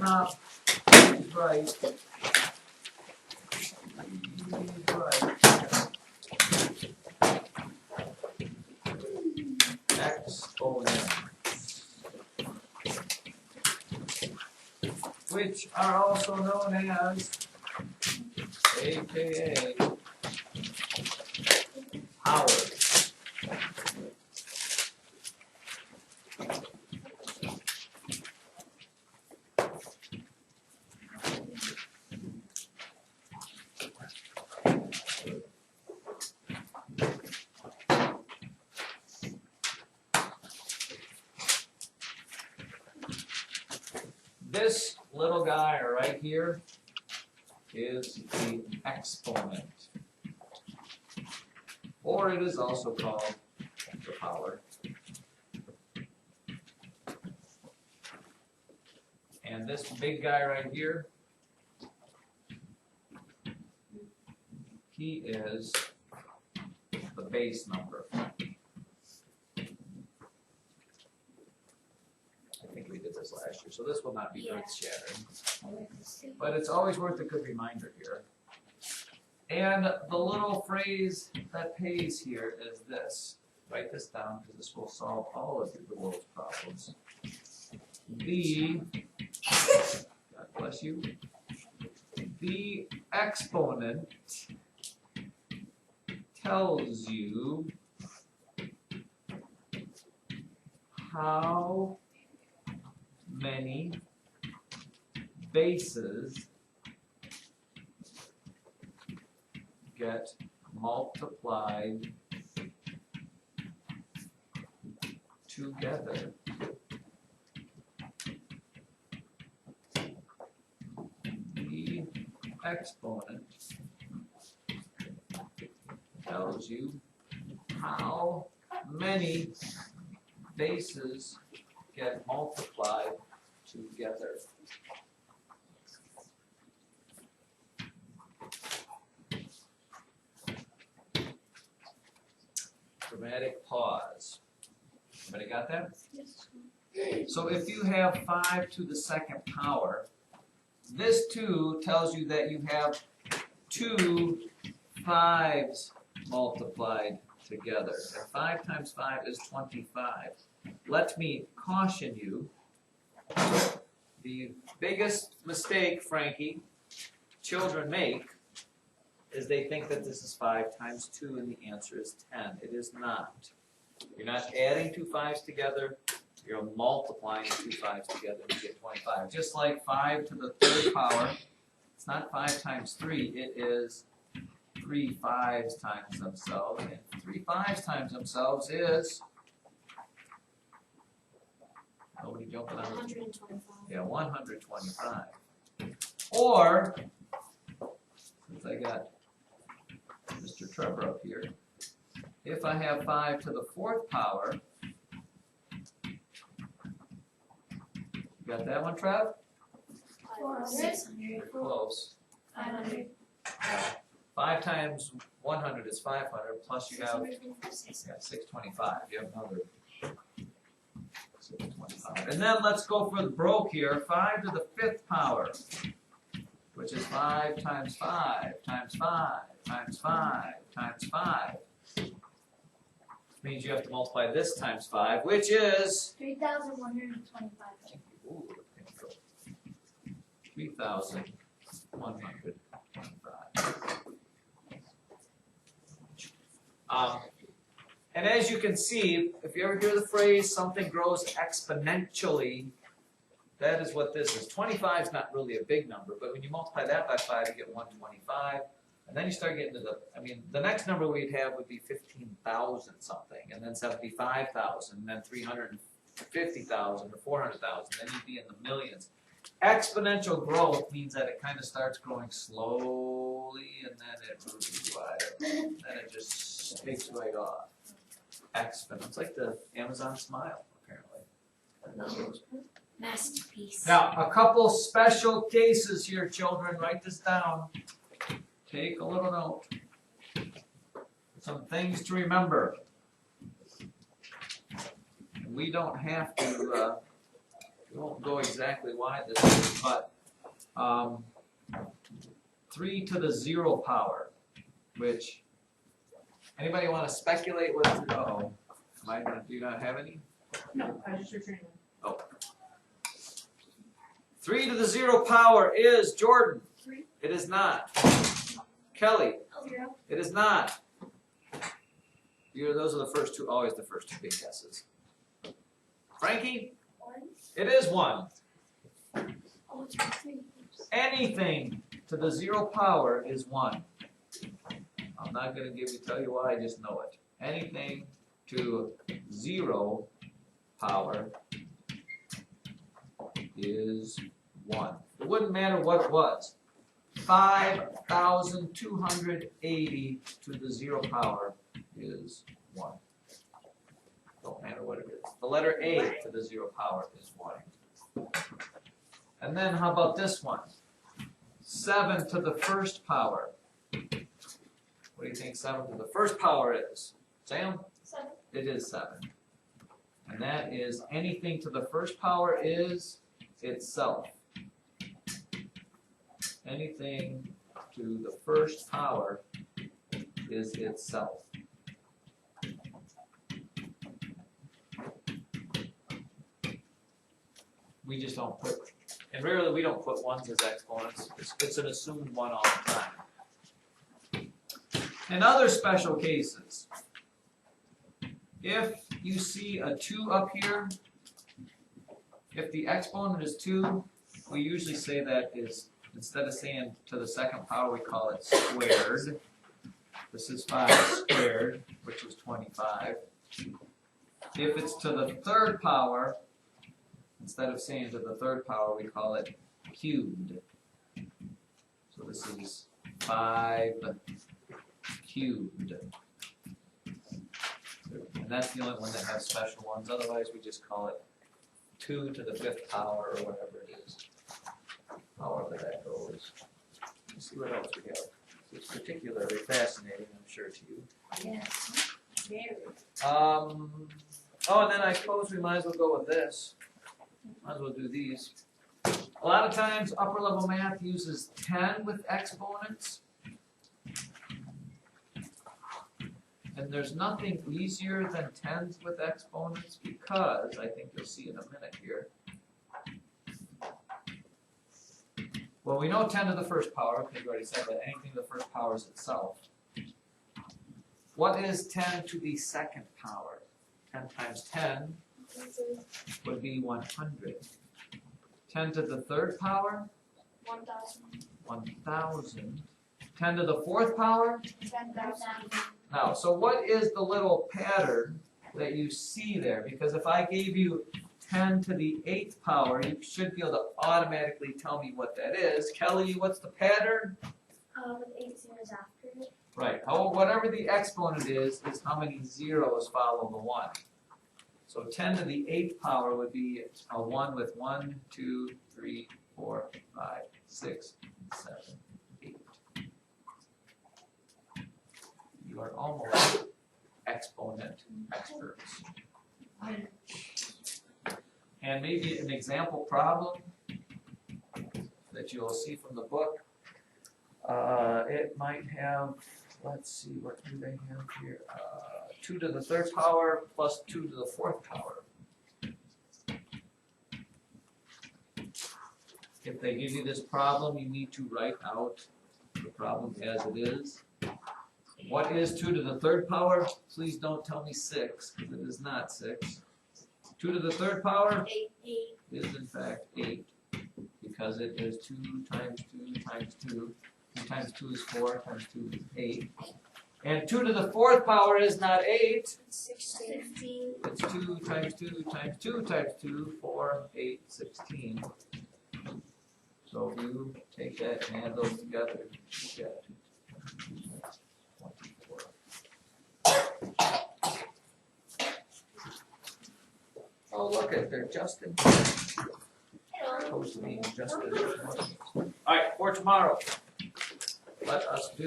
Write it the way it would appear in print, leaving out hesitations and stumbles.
top, please write exponents, which are also known as, aka, powers. This little guy right here is the exponent, or it is also called the power. And this big guy right here, he is the base number. I think we did this last year, so this will not be earth-shattering. But it's always worth a good reminder here. And the little phrase that pays here is this. Write this down because this will solve all of the world's problems. The, God bless you, the exponent tells you how many bases get multiplied together. The exponent tells you how many bases get multiplied together. Dramatic pause. Everybody got that? Yes. So if you have 5 to the second power, this 2 tells you that you have 2 5s multiplied together. And 5 times 5 is 25. Let me caution you, the biggest mistake, Frankie, children make is they think that this is 5 times 2 and the answer is 10. It is not. You're not adding 2 5s together, you're multiplying 2 5s together and you get 25. Just like 5 to the third power, it's not 5 times 3, it is 3 5s times themselves, and 3 5s times themselves is, nobody jumping on it? 125. Yeah, 125. Or, since I got Mr. Trevor up here, if I have 5 to the fourth power, you got that one, Trev? 600. Close. 500. 5 times 100 is 500, plus you have 625. 625. You have another 625. And then let's go for the broke here. 5 to the fifth power, which is 5 times 5 times 5 times 5 times 5. Means you have to multiply this times 5, which is 3,125. ooh, 3,125. And as you can see, if you ever hear the phrase something grows exponentially, that is what this is. 25 is not really a big number, but when you multiply that by 5, you get 125. And then you start getting to the next number we'd have would be 15,000 something, and then 75,000, and then 350,000 or 400,000. Then you'd be in the millions. Exponential growth means that it kind of starts growing slowly, and then it moves right up. And then it just takes right off. Exponent. It's like the Amazon smile, apparently. Masterpiece. Now, a couple special cases here, children. Write this down. Take a little note. Some things to remember. We don't have to won't go exactly why this is, but 3 to the 0 power, which, anybody want to speculate what, uh-oh, do you not have any? No, I was just returning them. Oh. 3 to the 0 power is, Jordan. 3. It is not. Kelly. 0. It is not. Those are the first two, always the first two big guesses. Frankie? 1. It is 1. Oh, it's 3. Anything to the 0 power is 1. I'm not going to tell you why, I just know it. Anything to 0 power is 1. It wouldn't matter what it was. 5,280 to the 0 power is 1. Don't matter what it is. The letter A to the 0 power is 1. And then how about this one? 7 to the 1st power. What do you think 7 to the 1st power is? Sam? 7. It is 7. And that is anything to the 1st power is itself. Anything to the 1st power is itself. We just don't put, and rarely we don't put 1s as exponents. It's an assumed 1 all the time. In other special cases, if you see a 2 up here, if the exponent is 2, we usually say that is, instead of saying to the 2nd power, we call it squared. This is 5 squared, which is 25. If it's to the 3rd power, instead of saying to the 3rd power, we call it cubed. So this is 5 cubed. And that's the only one that has special ones. Otherwise, we just call it 2 to the 5th power or whatever it is. However that goes. Let's see what else we have. It's particularly fascinating, I'm sure, to you. Yes. Very. Oh, and then I suppose we might as well go with this. Might as well do these. A lot of times, upper level math uses 10 with exponents. And there's nothing easier than 10s with exponents because, I think you'll see in a minute here. Well, we know 10 to the 1st power, because we already said that anything to the 1st power is itself. What is 10 to the 2nd power? 10 times 10 would be 100. 10 to the 3rd power? 1,000. 1,000. 10 to the 4th power? 10,000. Now, so what is the little pattern that you see there? Because if I gave you 10 to the 8th power, you should be able to automatically tell me what that is. Kelly, what's the pattern? With 8 zeros after it. Right. Oh, whatever the exponent is how many zeros follow the 1. So 10 to the 8th power would be a 1 with 1, 2, 3, 4, 5, 6, 7, 8. You are almost exponent experts. And maybe an example problem that you'll see from the book. It might have, let's see, what do they have here? 2 to the 3rd power plus 2 to the 4th power. If they give you this problem, you need to write out the problem as it is. What is 2 to the 3rd power? Please don't tell me 6, because it is not 6. 2 to the 3rd power 8. is in fact 8, because it is 2 times 2 times 2. 2 times 2 is 4, times 2 is 8. And 2 to the 4th power is not 8. 16. It's 2 times 2 times 2 times 2, 4, 8, 16. So if you take that and add those together, you get 24. Oh, look at, they're just in. Supposed to be just in. All right, for tomorrow, let us do